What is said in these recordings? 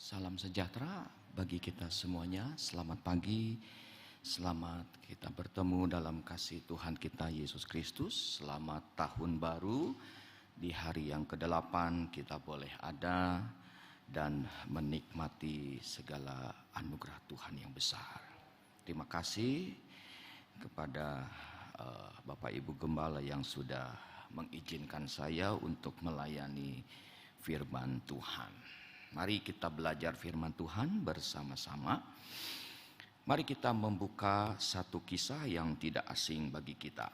Salam sejahtera bagi kita semuanya. Selamat pagi, selamat kita bertemu dalam kasih Tuhan kita Yesus Kristus. Selamat tahun baru, di hari yang ke-8 kita boleh ada dan menikmati segala anugerah Tuhan yang besar. Terima kasih kepada Bapak Ibu Gembala yang sudah mengizinkan saya untuk melayani firman Tuhan. Mari kita belajar firman Tuhan bersama-sama. Mari kita membuka satu kisah yang tidak asing bagi kita.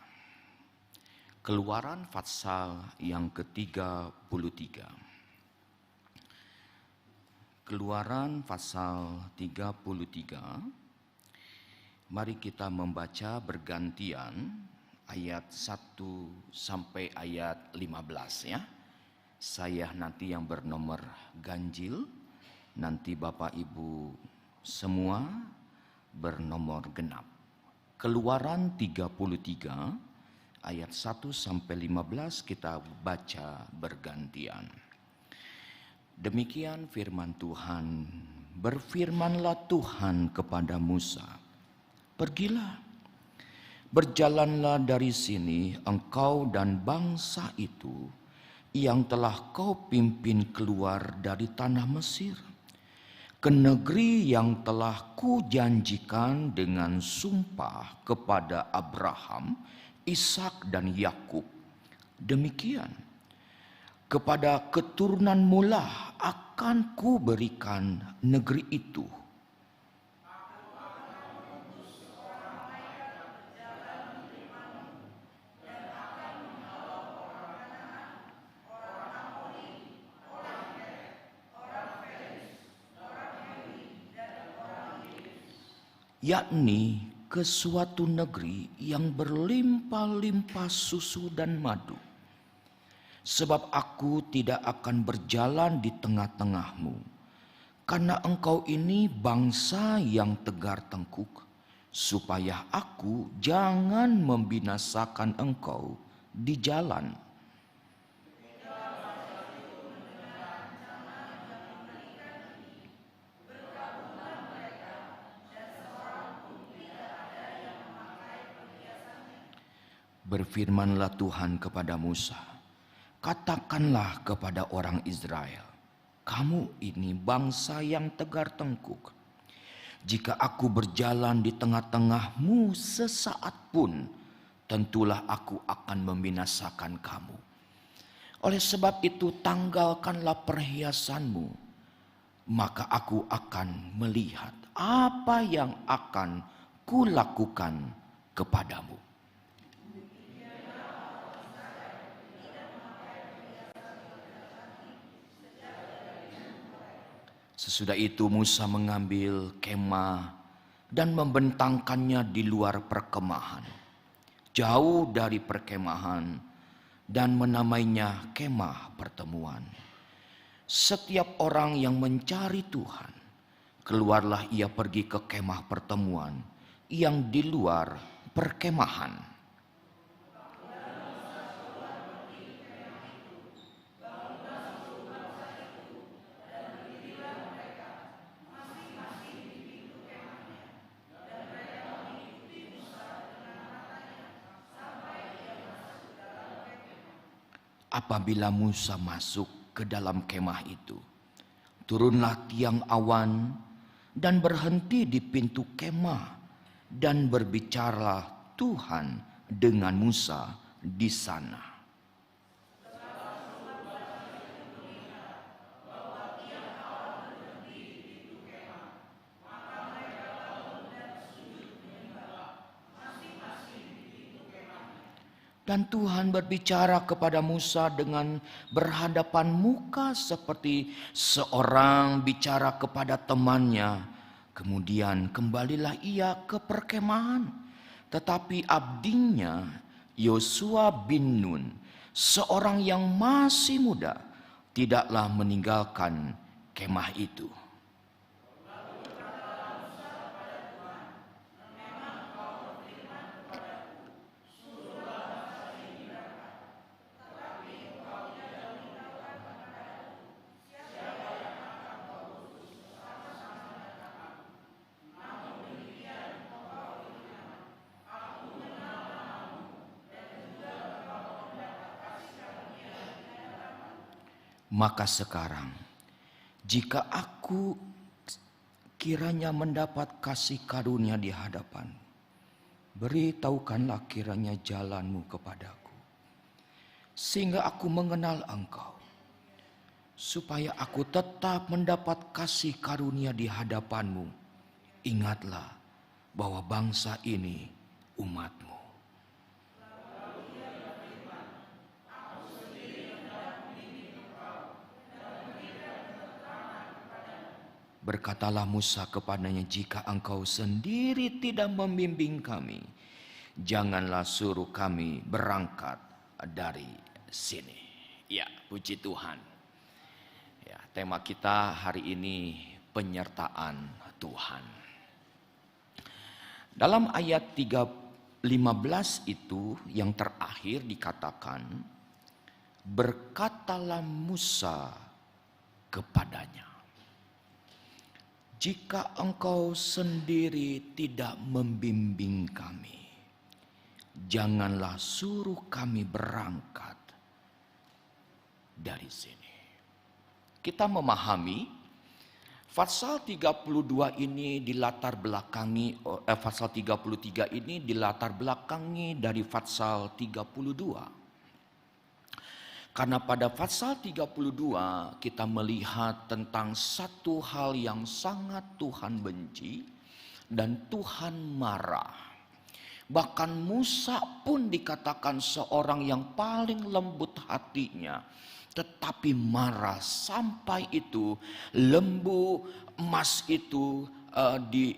Keluaran pasal yang ke-33. Keluaran pasal 33. Mari kita membaca bergantian ayat 1 sampai ayat 15 ya. Saya nanti yang bernomor ganjil, nanti Bapak Ibu semua bernomor genap. Keluaran 33 ayat 1 sampai 15 kita baca bergantian. Demikian firman Tuhan. Berfirmanlah Tuhan kepada Musa, "Pergilah, berjalanlah dari sini engkau dan bangsa itu yang telah kau pimpin keluar dari tanah Mesir, ke negeri yang telah kujanjikan dengan sumpah kepada Abraham, Ishak dan Yakub. Demikian kepada keturunanmu lah akan kuberikan negeri itu. Yakni ke suatu negeri yang berlimpah-limpah susu dan madu. Sebab aku tidak akan berjalan di tengah-tengahmu, karena engkau ini bangsa yang tegar tengkuk, supaya aku jangan membinasakan engkau di jalan." Berfirmanlah Tuhan kepada Musa, "Katakanlah kepada orang Israel, kamu ini bangsa yang tegar tengkuk. Jika aku berjalan di tengah-tengahmu sesaat pun, tentulah aku akan membinasakan kamu. Oleh sebab itu tanggalkanlah perhiasanmu, maka aku akan melihat apa yang akan kulakukan kepadamu." Sesudah itu Musa mengambil kemah dan membentangkannya di luar perkemahan, jauh dari perkemahan, dan menamainya kemah pertemuan. Setiap orang yang mencari Tuhan, keluarlah ia pergi ke kemah pertemuan yang di luar perkemahan. Apabila Musa masuk ke dalam kemah itu, turunlah tiang awan dan berhenti di pintu kemah, dan berbicaralah Tuhan dengan Musa di sana. Dan Tuhan berbicara kepada Musa dengan berhadapan muka seperti seorang bicara kepada temannya. Kemudian kembalilah ia ke perkemahan. Tetapi abdinya Yosua bin Nun, seorang yang masih muda, tidaklah meninggalkan kemah itu. Maka sekarang, jika aku kiranya mendapat kasih karunia di hadapan, beritahukanlah kiranya jalanmu kepadaku, sehingga aku mengenal Engkau, supaya aku tetap mendapat kasih karunia di hadapanmu. Ingatlah bahwa bangsa ini umatmu. Berkatalah Musa kepadanya, jika engkau sendiri tidak membimbing kami, janganlah suruh kami berangkat dari sini. Ya, puji Tuhan. Ya, tema kita hari ini penyertaan Tuhan. Dalam ayat 15 itu yang terakhir dikatakan, berkatalah Musa kepadanya, jika engkau sendiri tidak membimbing kami, janganlah suruh kami berangkat dari sini. Kita memahami pasal 32 ini dilatar belakangi, pasal 33 ini dilatar belakangi dari pasal 32. Karena pada pasal 32 kita melihat tentang satu hal yang sangat Tuhan benci dan Tuhan marah. Bahkan Musa pun dikatakan seorang yang paling lembut hatinya, tetapi marah sampai itu lembu emas itu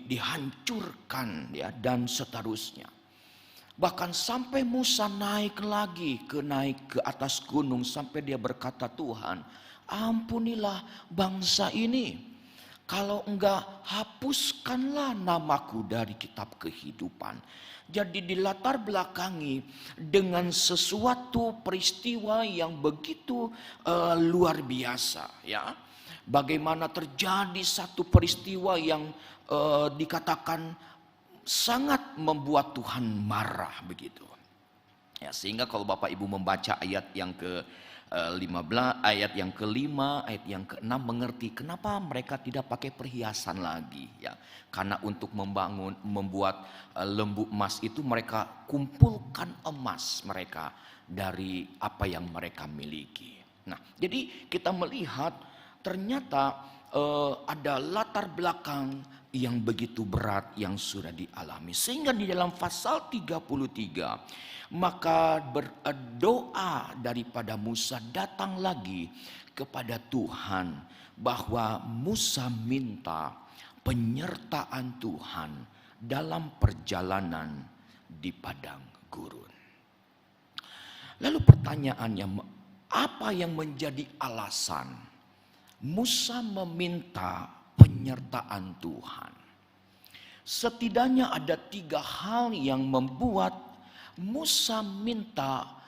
dihancurkan ya, dan seterusnya. Bahkan sampai Musa naik ke atas gunung sampai dia berkata, Tuhan, ampunilah bangsa ini. Kalau enggak, hapuskanlah namaku dari kitab kehidupan. Jadi dilatar belakangi dengan sesuatu peristiwa yang begitu luar biasa, ya. Bagaimana terjadi satu peristiwa yang dikatakan sangat membuat Tuhan marah begitu. Ya, sehingga kalau Bapak Ibu membaca ayat yang ke-15, ayat yang ke-5, ayat yang ke-6 mengerti kenapa mereka tidak pakai perhiasan lagi ya. Karena untuk membuat lembu emas itu mereka kumpulkan emas mereka dari apa yang mereka miliki. Nah, jadi kita melihat ternyata ada latar belakang yang begitu berat yang sudah dialami. Sehingga di dalam pasal 33, maka berdoa daripada Musa datang lagi kepada Tuhan, bahwa Musa minta penyertaan Tuhan dalam perjalanan di padang gurun. Lalu pertanyaannya, apa yang menjadi alasan Musa meminta penyertaan Tuhan? Setidaknya ada 3 hal yang membuat Musa minta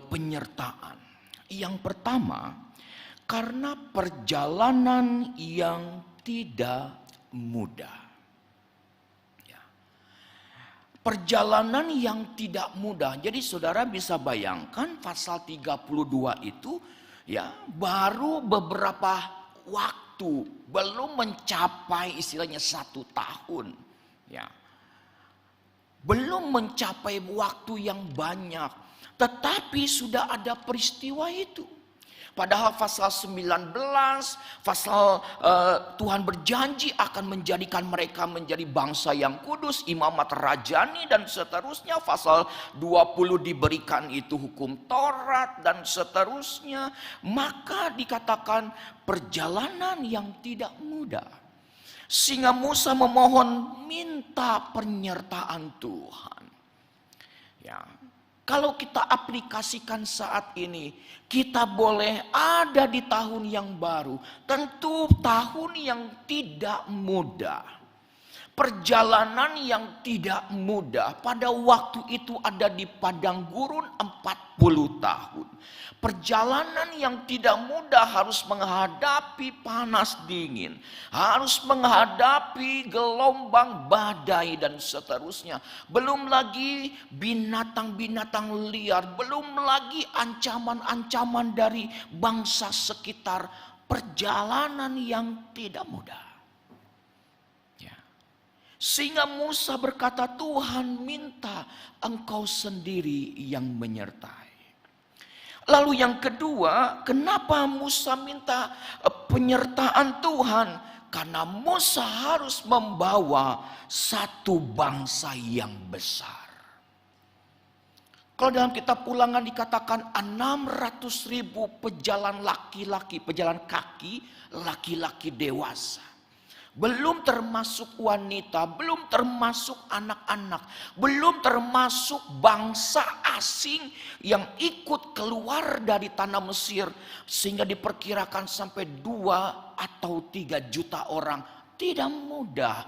penyertaan. Yang pertama, karena perjalanan yang tidak mudah. Ya. Perjalanan yang tidak mudah. Jadi saudara bisa bayangkan pasal 32 itu ya baru beberapa waktu, belum mencapai istilahnya 1 tahun, ya, belum mencapai waktu yang banyak, tetapi sudah ada peristiwa itu. Padahal pasal 19, Tuhan berjanji akan menjadikan mereka menjadi bangsa yang kudus, imamat rajani dan seterusnya. Pasal 20 diberikan itu hukum Taurat dan seterusnya. Maka dikatakan perjalanan yang tidak mudah. Sehingga Musa memohon minta penyertaan Tuhan. Ya. Kalau kita aplikasikan saat ini, kita boleh ada di tahun yang baru. Tentu tahun yang tidak mudah. Perjalanan yang tidak mudah. Pada waktu itu ada di padang gurun 40 tahun. Perjalanan yang tidak mudah, harus menghadapi panas dingin. Harus menghadapi gelombang, badai dan seterusnya. Belum lagi binatang-binatang liar. Belum lagi ancaman-ancaman dari bangsa sekitar. Perjalanan yang tidak mudah. Sehingga Musa berkata, Tuhan minta engkau sendiri yang menyertai. Lalu yang kedua, kenapa Musa minta penyertaan Tuhan? Karena Musa harus membawa satu bangsa yang besar. Kalau dalam kitab Ulangan dikatakan 600.000 pejalan laki-laki, pejalan kaki, laki-laki dewasa. Belum termasuk wanita, belum termasuk anak-anak, belum termasuk bangsa asing yang ikut keluar dari tanah Mesir. Sehingga diperkirakan sampai 2 atau 3 juta orang. Tidak mudah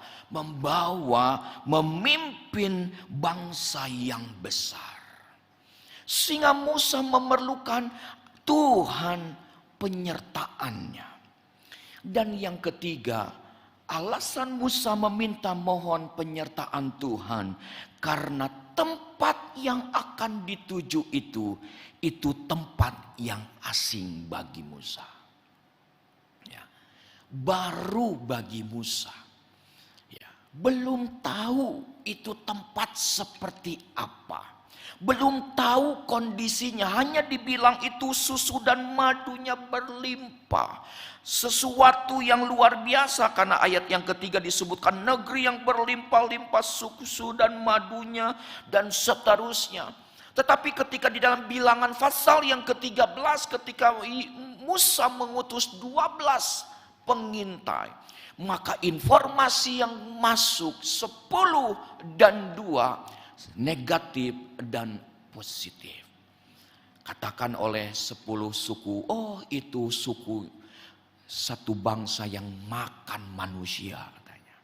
memimpin bangsa yang besar. Sehingga Musa memerlukan Tuhan penyertaannya. Dan yang ketiga, alasan Musa meminta mohon penyertaan Tuhan, karena tempat yang akan dituju itu tempat yang asing bagi Musa. Ya, baru bagi Musa. Ya, belum tahu itu tempat seperti apa. Belum tahu kondisinya, hanya dibilang itu susu dan madunya berlimpah. Sesuatu yang luar biasa, karena ayat yang ketiga disebutkan negeri yang berlimpah-limpah susu dan madunya dan seterusnya. Tetapi ketika di dalam bilangan pasal yang ke-13, ketika Musa mengutus 12 pengintai, maka informasi yang masuk 10 dan 2 negatif dan positif. Katakan oleh 10 suku, oh itu suku satu bangsa yang makan manusia katanya.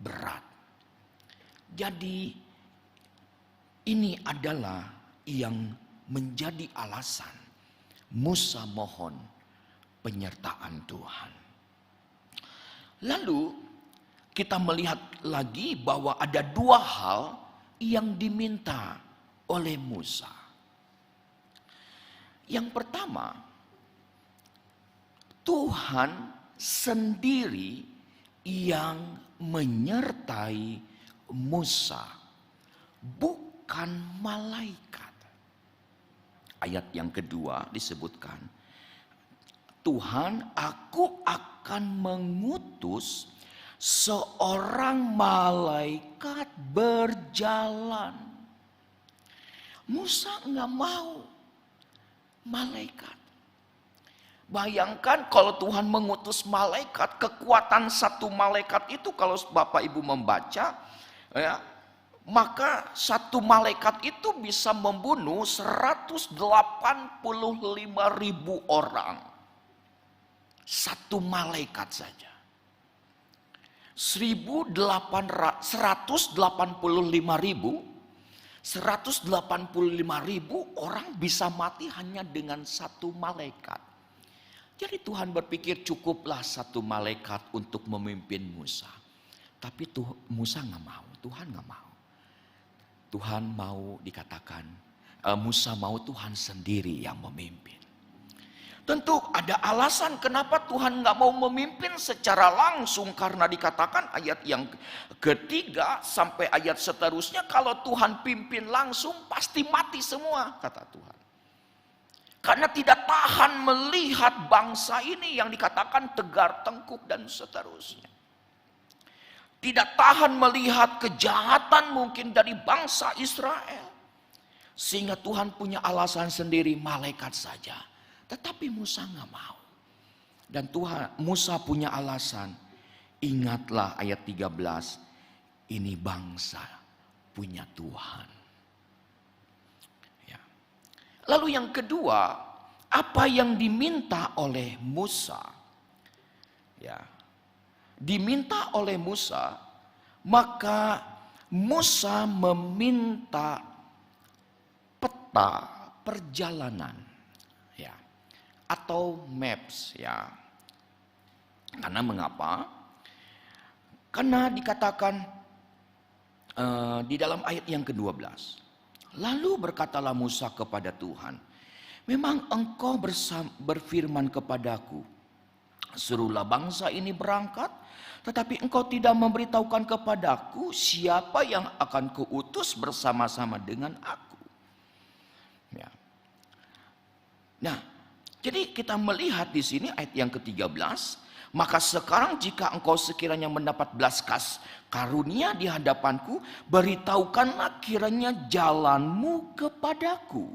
Berat. Jadi ini adalah yang menjadi alasan Musa mohon penyertaan Tuhan. Lalu kita melihat lagi bahwa ada 2 hal yang diminta oleh Musa. Yang pertama, Tuhan sendiri yang menyertai Musa, bukan malaikat. Ayat yang kedua disebutkan, Tuhan, aku akan mengutus seorang malaikat berjalan. Musa enggak mau malaikat. Bayangkan kalau Tuhan mengutus malaikat, kekuatan satu malaikat itu kalau Bapak Ibu membaca, ya, maka satu malaikat itu bisa membunuh 185.000 orang. Satu malaikat saja. 185.000 orang bisa mati hanya dengan satu malaikat. Jadi Tuhan berpikir cukuplah satu malaikat untuk memimpin Musa. Tapi Musa nggak mau, Tuhan nggak mau. Tuhan mau dikatakan, Musa mau Tuhan sendiri yang memimpin. Tentu ada alasan kenapa Tuhan nggak mau memimpin secara langsung, karena dikatakan ayat yang ketiga sampai ayat seterusnya, kalau Tuhan pimpin langsung pasti mati semua, kata Tuhan. Karena tidak tahan melihat bangsa ini yang dikatakan tegar tengkuk dan seterusnya. Tidak tahan melihat kejahatan mungkin dari bangsa Israel. Sehingga Tuhan punya alasan sendiri, malaikat saja. Tetapi Musa nggak mau. Dan Musa punya alasan. Ingatlah ayat 13. Ini bangsa punya Tuhan. Ya. Lalu yang kedua, apa yang diminta oleh Musa? Ya. Diminta oleh Musa Maka Musa meminta peta perjalanan, ya, atau maps, ya. Karena mengapa? Karena dikatakan di dalam ayat yang ke-12. Lalu berkatalah Musa kepada Tuhan, memang engkau berfirman kepadaku, suruhlah bangsa ini berangkat, tetapi engkau tidak memberitahukan kepadaku siapa yang akan kuutus bersama-sama dengan aku. Ya. Nah, jadi kita melihat di sini ayat yang ke-13, maka sekarang jika engkau sekiranya mendapat belas karunia di hadapanku, beritahukanlah kiranya jalanmu kepadaku.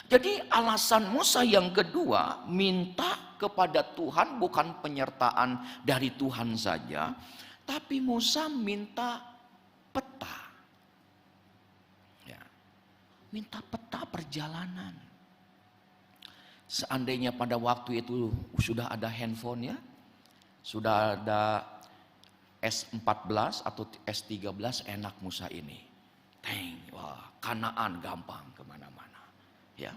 Jadi alasan Musa yang kedua minta kepada Tuhan bukan penyertaan dari Tuhan saja, tapi Musa minta peta. Ya, minta peta perjalanan. Seandainya pada waktu itu sudah ada handphone, ya, sudah ada S14 atau S13, enak Musa ini. Wah, Kanaan gampang kemana-mana. Ya,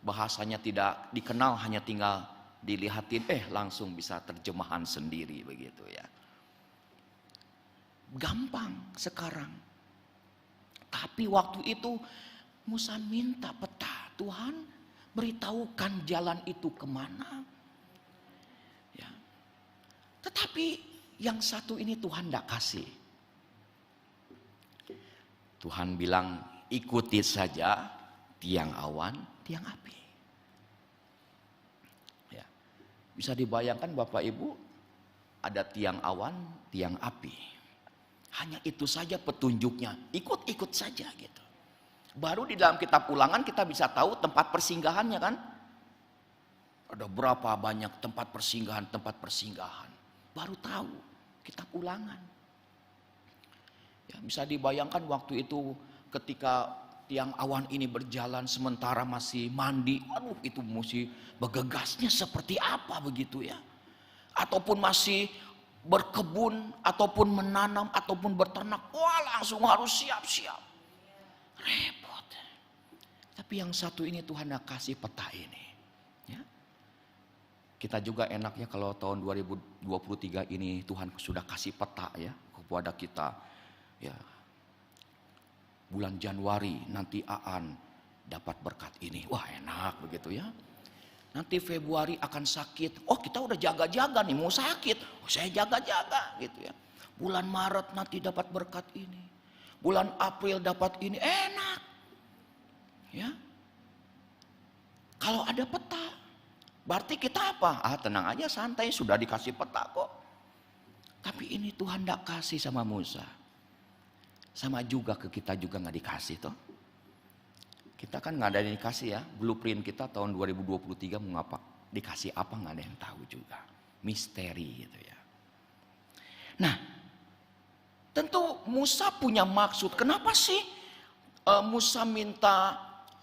bahasanya tidak dikenal, hanya tinggal dilihatin, langsung bisa terjemahan sendiri begitu, ya. Gampang sekarang. Tapi waktu itu Musa minta peta, Tuhan beritahukan jalan itu kemana. Ya. Tetapi yang satu ini Tuhan tidak kasih. Tuhan bilang ikuti saja tiang awan, tiang api. Ya. Bisa dibayangkan Bapak Ibu, ada tiang awan, tiang api. Hanya itu saja petunjuknya, ikut-ikut saja gitu. Baru di dalam kitab Ulangan kita bisa tahu tempat persinggahannya, kan? Ada berapa banyak tempat persinggahan. Baru tahu kitab Ulangan. Ya, bisa dibayangkan waktu itu ketika tiang awan ini berjalan sementara masih mandi. Aduh, itu mesti bergegasnya seperti apa begitu, ya. Ataupun masih berkebun, ataupun menanam, ataupun berternak. Wah, langsung harus siap-siap. Repot. Tapi yang satu ini Tuhan kasih peta ini. Ya. Kita juga enaknya kalau tahun 2023 ini Tuhan sudah kasih peta, ya, kepada kita. Ya. Bulan Januari nanti Aan dapat berkat ini. Wah, enak begitu, ya. Nanti Februari akan sakit. Oh, kita udah jaga-jaga nih, mau sakit. Oh, saya jaga-jaga gitu, ya. Bulan Maret nanti dapat berkat ini. Bulan April dapat ini, enak. Ya. Kalau ada peta, berarti kita apa? Tenang aja, santai, sudah dikasih peta kok. Tapi ini Tuhan tidak kasih sama Musa. Sama juga ke kita juga nggak dikasih toh. Kita kan nggak ada yang dikasih, ya. Blueprint kita tahun 2023 mau ngapa? Dikasih apa nggak ada yang tahu juga. Misteri gitu, ya. Nah, tentu Musa punya maksud. Kenapa sih Musa minta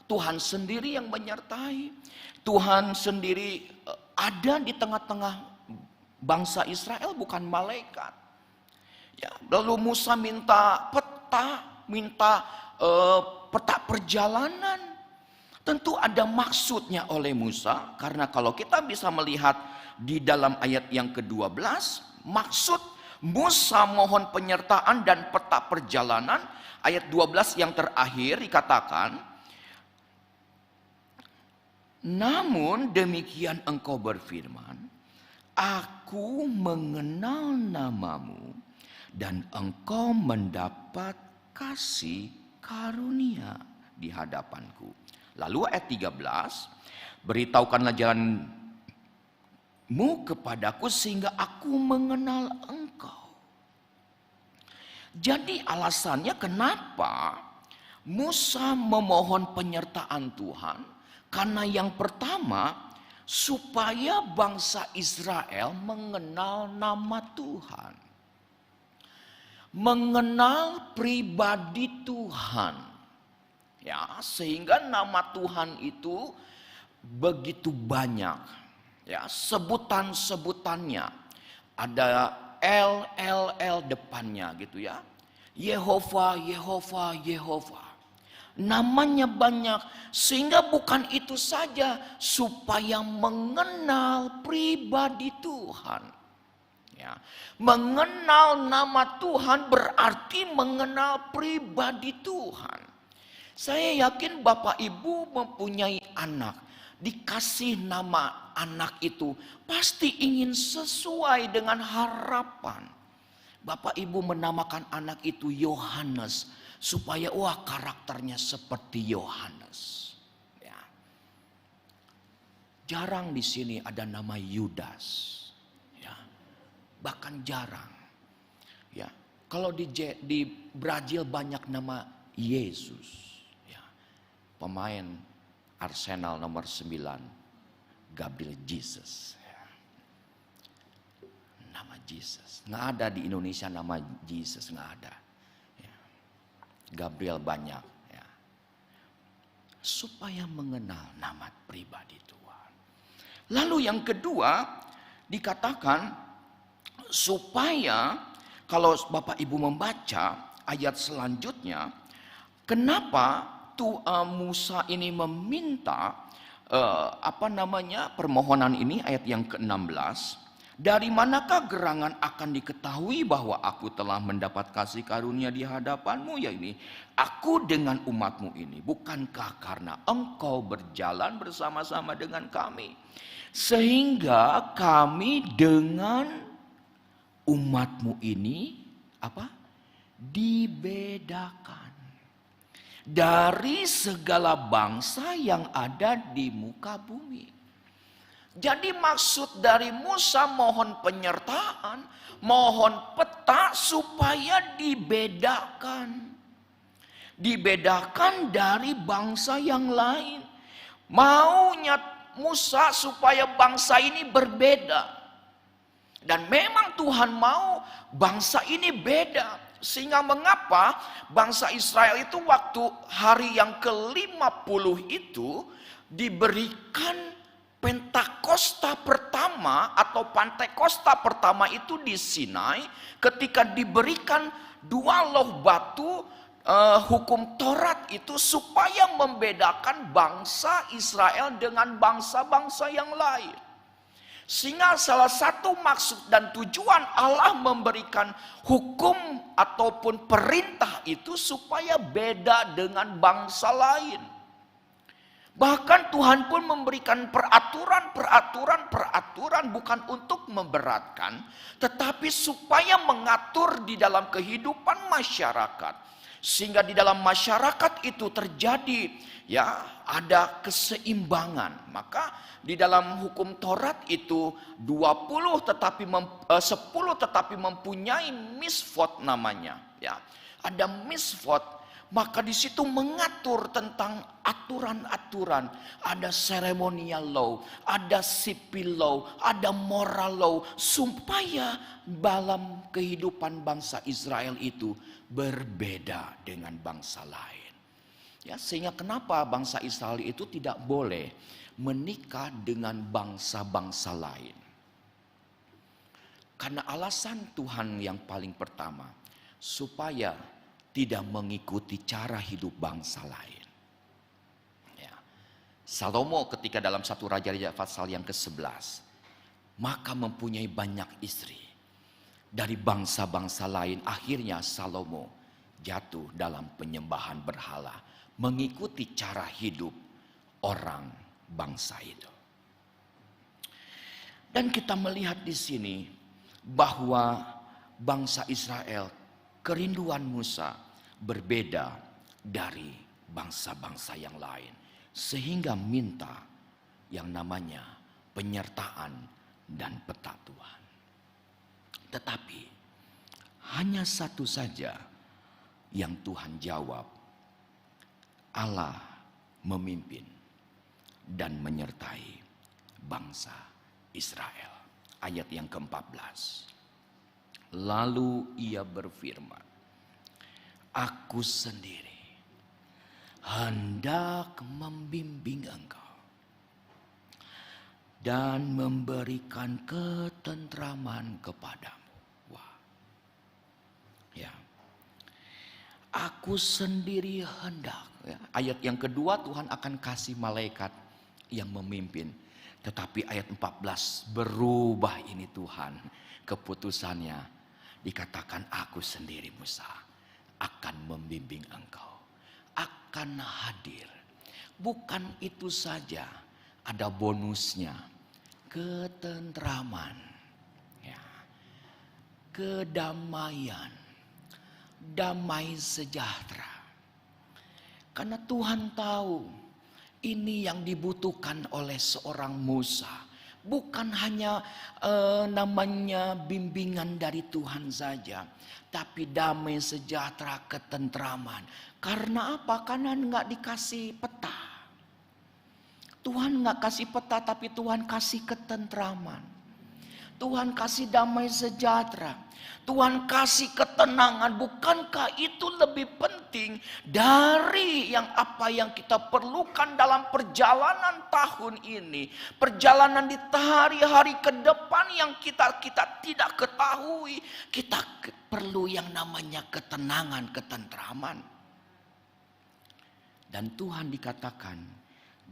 Tuhan sendiri yang menyertai? Tuhan sendiri ada di tengah-tengah bangsa Israel, bukan malaikat. Ya, lalu Musa minta peta, minta peta perjalanan. Tentu ada maksudnya oleh Musa, karena kalau kita bisa melihat di dalam ayat yang ke-12, maksud Musa mohon penyertaan dan peta perjalanan. Ayat 12 yang terakhir dikatakan, namun demikian engkau berfirman, aku mengenal namamu dan engkau mendapat kasih karunia di hadapanku. Lalu ayat 13, beritahukanlah jalanmu kepadaku sehingga aku mengenal engkau. Jadi alasannya kenapa Musa memohon penyertaan Tuhan, karena yang pertama supaya bangsa Israel mengenal nama Tuhan, mengenal pribadi Tuhan, ya, sehingga nama Tuhan itu begitu banyak, ya, sebutan-sebutannya. Ada L depannya gitu ya. Yehova, Yehova, Yehova. Namanya banyak, sehingga bukan itu saja, supaya mengenal pribadi Tuhan. Ya. Mengenal nama Tuhan berarti mengenal pribadi Tuhan. Saya yakin Bapak Ibu mempunyai anak, dikasih nama anak itu pasti ingin sesuai dengan harapan. Bapak Ibu menamakan anak itu Yohanes, supaya karakternya seperti Yohanes. Ya. Jarang di sini ada nama Yudas. Ya. Bahkan jarang. Ya. Kalau di Brazil banyak nama Yesus. Ya. Pemain Arsenal nomor 9, Gabriel Jesus. Ya. Nama Jesus. Nggak ada di Indonesia nama Jesus, nggak ada. Gabriel banyak ya. Supaya mengenal nama pribadi Tuhan. Lalu yang kedua dikatakan supaya, kalau Bapak Ibu membaca ayat selanjutnya, kenapa Musa ini meminta permohonan ini, ayat yang ke-16. Dari manakah gerangan akan diketahui bahwa aku telah mendapat kasih karunia di hadapanmu, ya ini, aku dengan umatmu ini, bukankah karena engkau berjalan bersama-sama dengan kami, sehingga kami dengan umatmu ini dibedakan dari segala bangsa yang ada di muka bumi. Jadi maksud dari Musa mohon penyertaan, mohon peta supaya dibedakan. Dibedakan dari bangsa yang lain. Maunya Musa supaya bangsa ini berbeda. Dan memang Tuhan mau bangsa ini beda. Sehingga mengapa bangsa Israel itu waktu hari yang ke-50 itu diberikan Pentakosta pertama atau Pantekosta pertama itu di Sinai, ketika diberikan 2 loh batu hukum Taurat itu supaya membedakan bangsa Israel dengan bangsa-bangsa yang lain. Sehingga salah satu maksud dan tujuan Allah memberikan hukum ataupun perintah itu supaya beda dengan bangsa lain. Bahkan Tuhan pun memberikan peraturan bukan untuk memberatkan, tetapi supaya mengatur di dalam kehidupan masyarakat. Sehingga di dalam masyarakat itu terjadi ada keseimbangan. Maka di dalam hukum Taurat itu 10 tetapi mempunyai misvot namanya. Ya, ada misvot. Maka di situ mengatur tentang aturan-aturan. Ada ceremonial law, ada civil law, ada moral law. Supaya dalam kehidupan bangsa Israel itu berbeda dengan bangsa lain. Ya, sehingga kenapa bangsa Israel itu tidak boleh menikah dengan bangsa-bangsa lain. Karena alasan Tuhan yang paling pertama, supaya tidak mengikuti cara hidup bangsa lain. Ya. Salomo ketika dalam 1 Raja-Raja pasal yang ke-11, maka mempunyai banyak istri. Dari bangsa-bangsa lain, akhirnya Salomo jatuh dalam penyembahan berhala, mengikuti cara hidup orang bangsa itu. Dan kita melihat di sini bahwa bangsa Israel, kerinduan Musa berbeda dari bangsa-bangsa yang lain. Sehingga minta yang namanya penyertaan dan peta Tuhan. Tetapi hanya satu saja yang Tuhan jawab. Allah memimpin dan menyertai bangsa Israel. Ayat yang ke-14. Lalu ia berfirman, aku sendiri hendak membimbing engkau dan memberikan ketentraman kepadamu. Ya. Aku sendiri hendak. Ya. Ayat yang kedua, Tuhan akan kasih malaikat yang memimpin. Tetapi ayat 14 berubah ini Tuhan. Keputusannya dikatakan aku sendiri Musa akan membimbing engkau. Akan hadir. Bukan itu saja, ada bonusnya. Ketentraman. Ya. Kedamaian. Damai sejahtera. Karena Tuhan tahu ini yang dibutuhkan oleh seorang Musa. Bukan hanya namanya bimbingan dari Tuhan saja. Tapi damai sejahtera, ketentraman. Karena apa? Karena nggak dikasih peta. Tuhan nggak kasih peta, tapi Tuhan kasih ketentraman. Tuhan kasih damai sejahtera. Tuhan kasih ketenangan. Bukankah itu lebih penting dari apa yang kita perlukan dalam perjalanan tahun ini? Perjalanan di hari-hari ke depan yang kita tidak ketahui. Kita perlu yang namanya ketenangan, ketentraman. Dan Tuhan dikatakan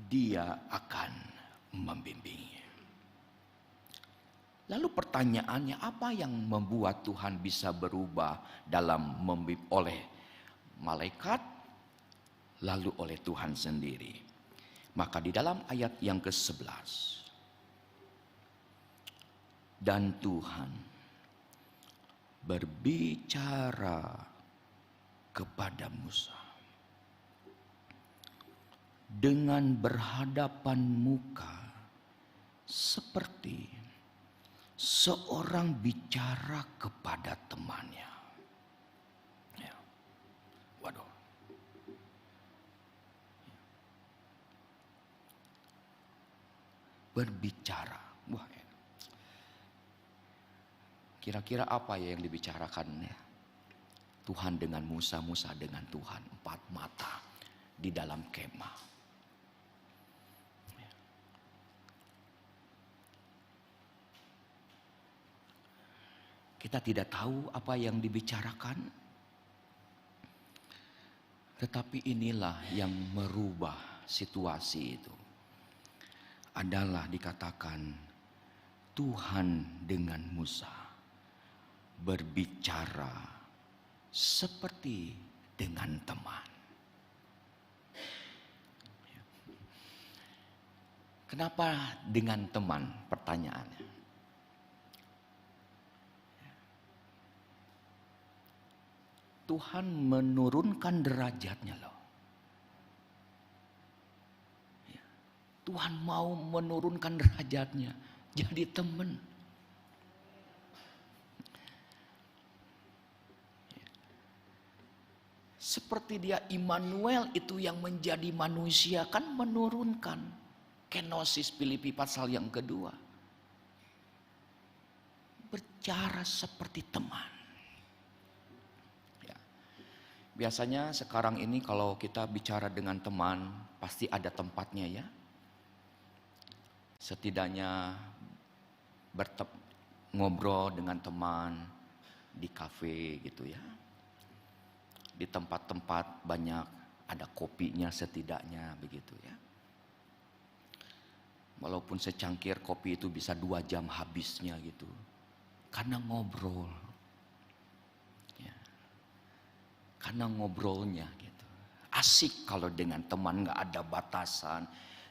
Dia akan membimbingnya. Lalu pertanyaannya, apa yang membuat Tuhan bisa berubah oleh malaikat, lalu oleh Tuhan sendiri? Maka di dalam ayat yang ke-11, dan Tuhan berbicara kepada Musa dengan berhadapan muka seperti seorang bicara kepada temannya. Ya. Waduh. Berbicara. Wah. Kira-kira apa ya yang dibicarakan ya? Tuhan dengan Musa, Musa dengan Tuhan. 4 mata di dalam kemah. Kita tidak tahu apa yang dibicarakan. Tetapi inilah yang merubah situasi itu. Adalah dikatakan Tuhan dengan Musa berbicara seperti dengan teman. Kenapa dengan teman? Pertanyaannya. Tuhan menurunkan derajatnya loh. Tuhan mau menurunkan derajatnya. Jadi teman. Seperti dia Immanuel itu yang menjadi manusia kan menurunkan. Kenosis Filipi pasal yang kedua. Berbicara seperti teman. Biasanya sekarang ini kalau kita bicara dengan teman, pasti ada tempatnya ya. Setidaknya ngobrol dengan teman di kafe gitu ya. Di tempat-tempat banyak ada kopinya setidaknya begitu ya. Walaupun secangkir kopi itu bisa 2 jam habisnya gitu. Karena ngobrol. Karena ngobrolnya gitu. Asik kalau dengan teman gak ada batasan.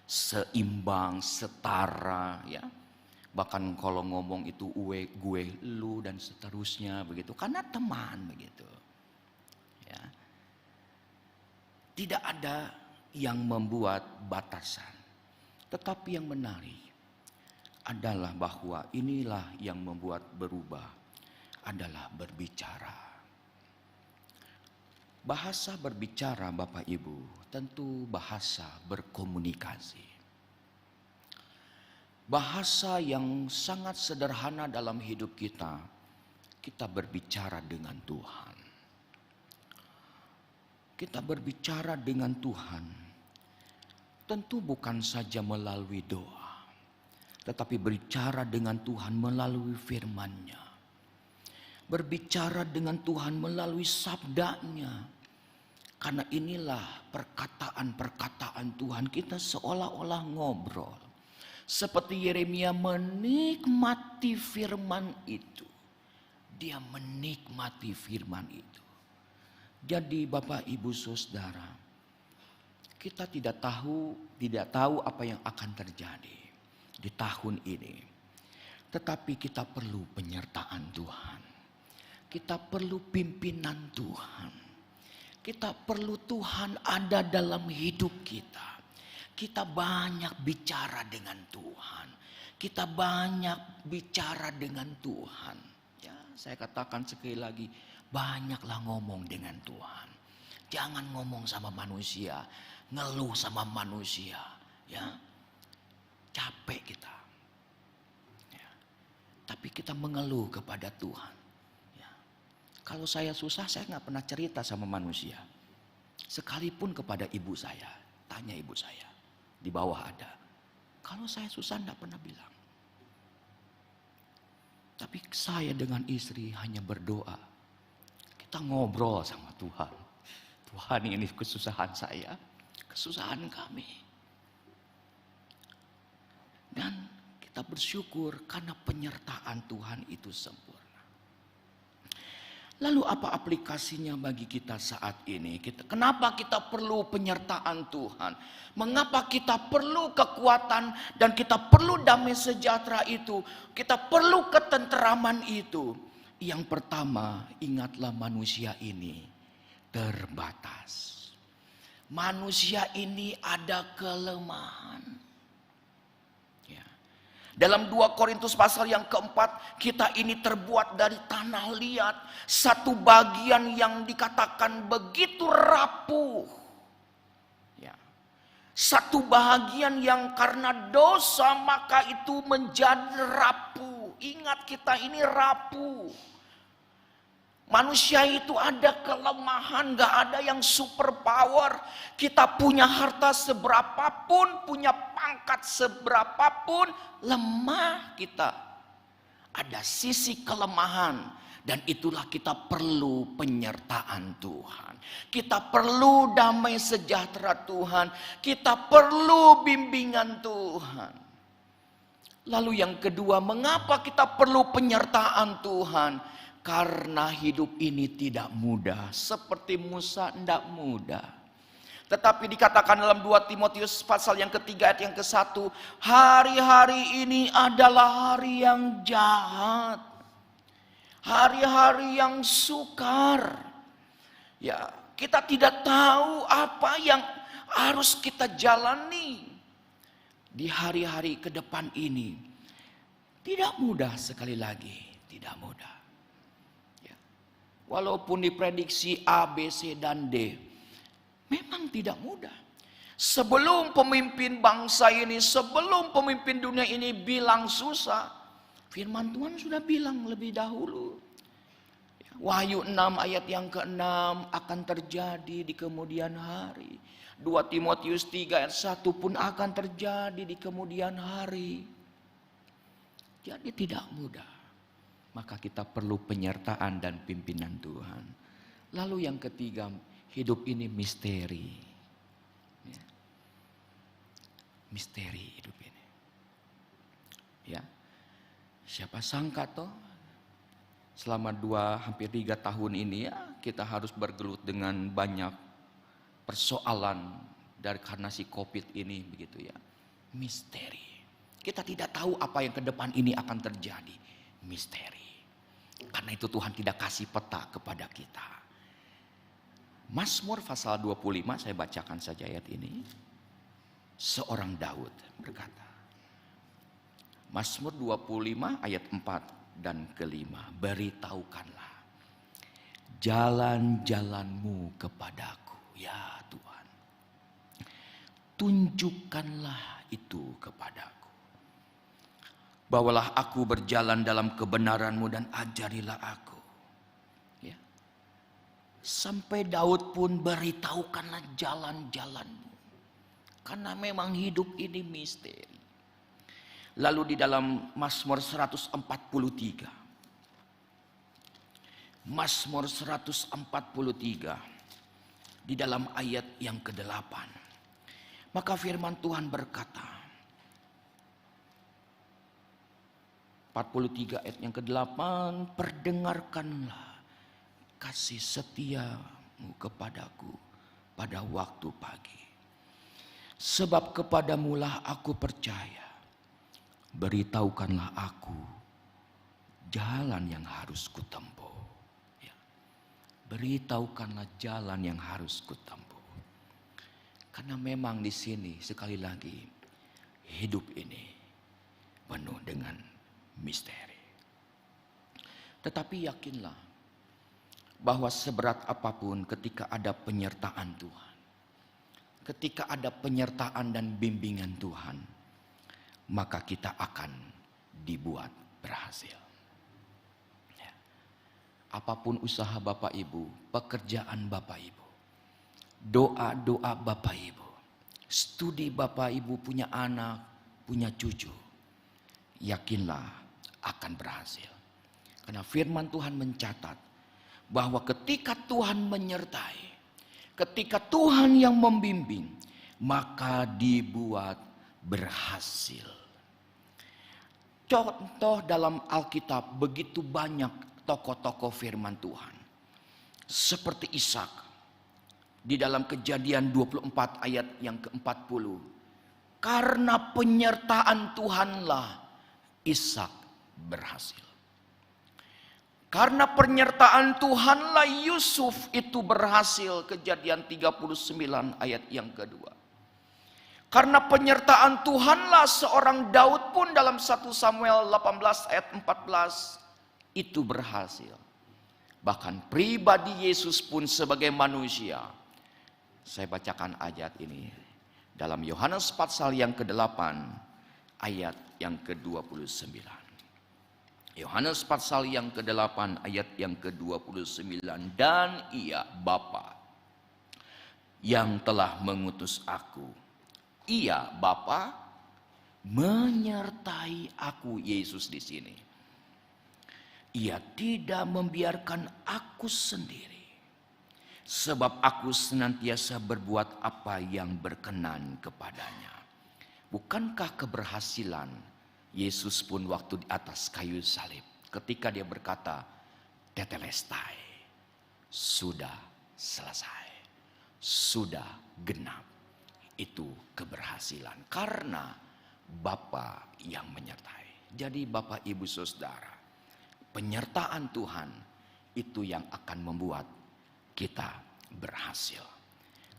Seimbang, setara ya. Bahkan kalau ngomong itu gue, lu dan seterusnya begitu. Karena teman begitu. Ya. Tidak ada yang membuat batasan. Tetapi yang menarik adalah bahwa inilah yang membuat berubah. Adalah berbicara. Bahasa berbicara Bapak Ibu tentu bahasa berkomunikasi. Bahasa yang sangat sederhana dalam hidup kita. Kita berbicara dengan Tuhan. Kita berbicara dengan Tuhan. Tentu bukan saja melalui doa. Tetapi berbicara dengan Tuhan melalui firman-Nya. berbicara dengan Tuhan melalui sabdanya. Karena inilah perkataan-perkataan Tuhan, kita seolah-olah ngobrol. Seperti Yeremia menikmati firman itu. Dia menikmati firman itu. Jadi Bapak Ibu Saudara, kita tidak tahu apa yang akan terjadi di tahun ini. Tetapi kita perlu penyertaan Tuhan. Kita perlu pimpinan Tuhan. Kita perlu Tuhan ada dalam hidup kita. Kita banyak bicara dengan Tuhan. Kita banyak bicara dengan Tuhan. Ya, saya katakan sekali lagi, banyaklah ngomong dengan Tuhan. Jangan ngomong sama manusia, ngeluh sama manusia. Ya, capek kita. Ya, tapi kita mengeluh kepada Tuhan. Kalau saya susah, saya nggak pernah cerita sama manusia. Sekalipun kepada ibu saya, tanya ibu saya, di bawah ada. Kalau saya susah nggak pernah bilang. Tapi saya dengan istri hanya berdoa. Kita ngobrol sama Tuhan. Tuhan, ini kesusahan saya, kesusahan kami. Dan kita bersyukur karena penyertaan Tuhan itu sempurna. Lalu apa aplikasinya bagi kita saat ini? Kenapa kita perlu penyertaan Tuhan? Mengapa kita perlu kekuatan dan kita perlu damai sejahtera itu? Kita perlu ketenteraman itu. Yang pertama, ingatlah manusia ini terbatas. Manusia ini ada kelemahan. Dalam 2 Korintus pasal yang keempat, kita ini terbuat dari tanah liat. Satu bagian yang dikatakan begitu rapuh. Ya. Satu bagian yang karena dosa maka itu menjadi rapuh. Ingat, kita ini rapuh. Manusia itu ada kelemahan, gak ada yang super power. Kita punya harta seberapapun, punya pangkat seberapapun, lemah kita. Ada sisi kelemahan dan itulah kita perlu penyertaan Tuhan. Kita perlu damai sejahtera Tuhan. Kita perlu bimbingan Tuhan. Lalu yang kedua, mengapa kita perlu penyertaan Tuhan? Karena hidup ini tidak mudah. Seperti Musa tidak mudah. Tetapi dikatakan dalam 2 Timotius pasal yang ketiga ayat yang ke-1. Hari-hari ini adalah hari yang jahat. Hari-hari yang sukar. Ya, kita tidak tahu apa yang harus kita jalani. Di hari-hari ke depan ini. Tidak mudah, sekali lagi. Tidak mudah. Walaupun diprediksi A, B, C, dan D. Memang tidak mudah. Sebelum pemimpin bangsa ini, sebelum pemimpin dunia ini bilang susah. Firman Tuhan sudah bilang lebih dahulu. Wahyu 6 ayat yang ke-6 akan terjadi di kemudian hari. 2 Timotius 3 ayat 1 pun akan terjadi di kemudian hari. Jadi tidak mudah. Maka kita perlu penyertaan dan pimpinan Tuhan. Lalu yang ketiga, hidup ini misteri. Ya. Misteri hidup ini. Ya. Siapa sangka toh selama hampir 3 tahun ini ya kita harus bergelut dengan banyak persoalan karena si COVID ini begitu ya. Misteri. Kita tidak tahu apa yang ke depan ini akan terjadi. Misteri. Karena itu Tuhan tidak kasih peta kepada kita. Mazmur pasal 25, saya bacakan saja ayat ini. Seorang Daud berkata. Mazmur 25 ayat 4 dan ke-5. Beritahukanlah jalan-jalanmu kepadaku, ya Tuhan. Tunjukkanlah itu kepadaku. Bawalah aku berjalan dalam kebenaran-Mu dan ajarilah aku. Ya. Sampai Daud pun beritahukanlah jalan-jalan-Mu. Karena memang hidup ini misteri. Lalu di dalam Mazmur 143. Mazmur 143 di dalam ayat yang ke-8. Maka firman Tuhan berkata, 43 ayat yang ke-8, perdengarkanlah kasih setiamu kepadaku pada waktu pagi. Sebab kepadamulah aku percaya. Beritahukanlah aku jalan yang harus kutempuh. Ya. Beritahukanlah jalan yang harus kutempuh. Karena memang di sini sekali lagi hidup ini penuh dengan misteri. Tetapi yakinlah bahwa seberat apapun ketika ada penyertaan Tuhan, ketika ada penyertaan dan bimbingan Tuhan, maka kita akan dibuat berhasil. Ya. Apapun usaha Bapak Ibu, pekerjaan Bapak Ibu, doa-doa Bapak Ibu, studi Bapak Ibu punya anak, punya cucu, yakinlah akan berhasil. Karena firman Tuhan mencatat bahwa ketika Tuhan menyertai, ketika Tuhan yang membimbing, maka dibuat berhasil. Contoh dalam Alkitab begitu banyak tokoh-tokoh firman Tuhan. Seperti Ishak di dalam Kejadian 24 ayat yang ke-40. Karena penyertaan Tuhanlah Ishak berhasil. Karena penyertaan Tuhanlah Yusuf itu berhasil. Kejadian 39 ayat yang kedua. Karena penyertaan Tuhanlah seorang Daud pun dalam 1 Samuel 18 ayat 14 itu berhasil. Bahkan pribadi Yesus pun sebagai manusia. Saya bacakan ayat ini dalam Yohanes pasal yang ke-8 ayat yang ke-29. Yohanes pasal yang ke-8 ayat yang ke-29. Dan ia Bapa yang telah mengutus aku. Ia Bapa menyertai aku, Yesus di sini. Ia tidak membiarkan aku sendiri. Sebab aku senantiasa berbuat apa yang berkenan kepadanya. Bukankah keberhasilan Yesus pun waktu di atas kayu salib, ketika dia berkata, tetelestai, sudah selesai, sudah genap. Itu keberhasilan karena Bapa yang menyertai. Jadi Bapak Ibu Saudara, penyertaan Tuhan itu yang akan membuat kita berhasil.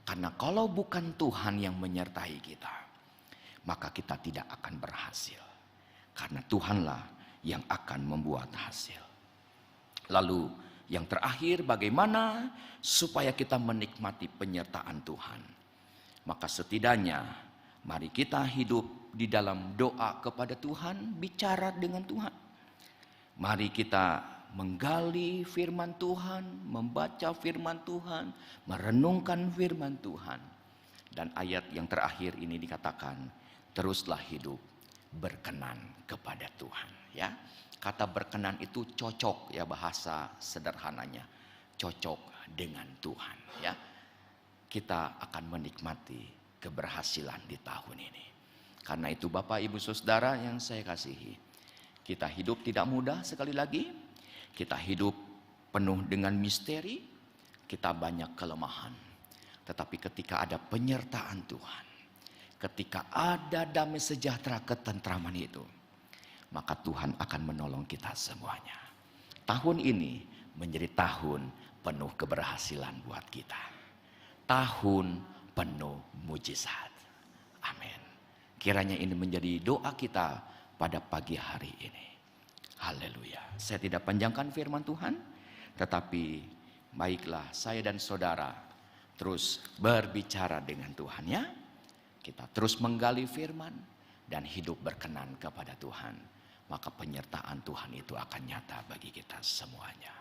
Karena kalau bukan Tuhan yang menyertai kita, maka kita tidak akan berhasil. Karena Tuhanlah yang akan membuat hasil. Lalu yang terakhir, bagaimana supaya kita menikmati penyertaan Tuhan? Maka setidaknya mari kita hidup di dalam doa kepada Tuhan, bicara dengan Tuhan. Mari kita menggali firman Tuhan, membaca firman Tuhan, merenungkan firman Tuhan. Dan ayat yang terakhir ini dikatakan, teruslah hidup berkenan kepada Tuhan, ya. Kata berkenan itu cocok, ya, bahasa sederhananya. Cocok dengan Tuhan, ya. Kita akan menikmati keberhasilan di tahun ini. Karena itu Bapak Ibu Saudara yang saya kasihi, kita hidup tidak mudah sekali lagi. Kita hidup penuh dengan misteri, kita banyak kelemahan. Tetapi ketika ada penyertaan Tuhan, ketika ada damai sejahtera ketentraman itu, maka Tuhan akan menolong kita semuanya. Tahun ini menjadi tahun penuh keberhasilan buat kita. Tahun penuh mujizat. Amin. Kiranya ini menjadi doa kita pada pagi hari ini. Haleluya. Saya tidak panjangkan firman Tuhan, tetapi baiklah saya dan saudara terus berbicara dengan Tuhan, ya. Kita terus menggali firman dan hidup berkenan kepada Tuhan. Maka penyertaan Tuhan itu akan nyata bagi kita semuanya.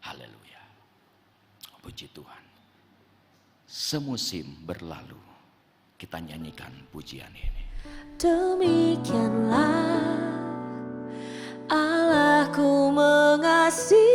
Haleluya. Puji Tuhan. Semusim berlalu, kita nyanyikan pujian ini. Demikianlah Allahku mengasihi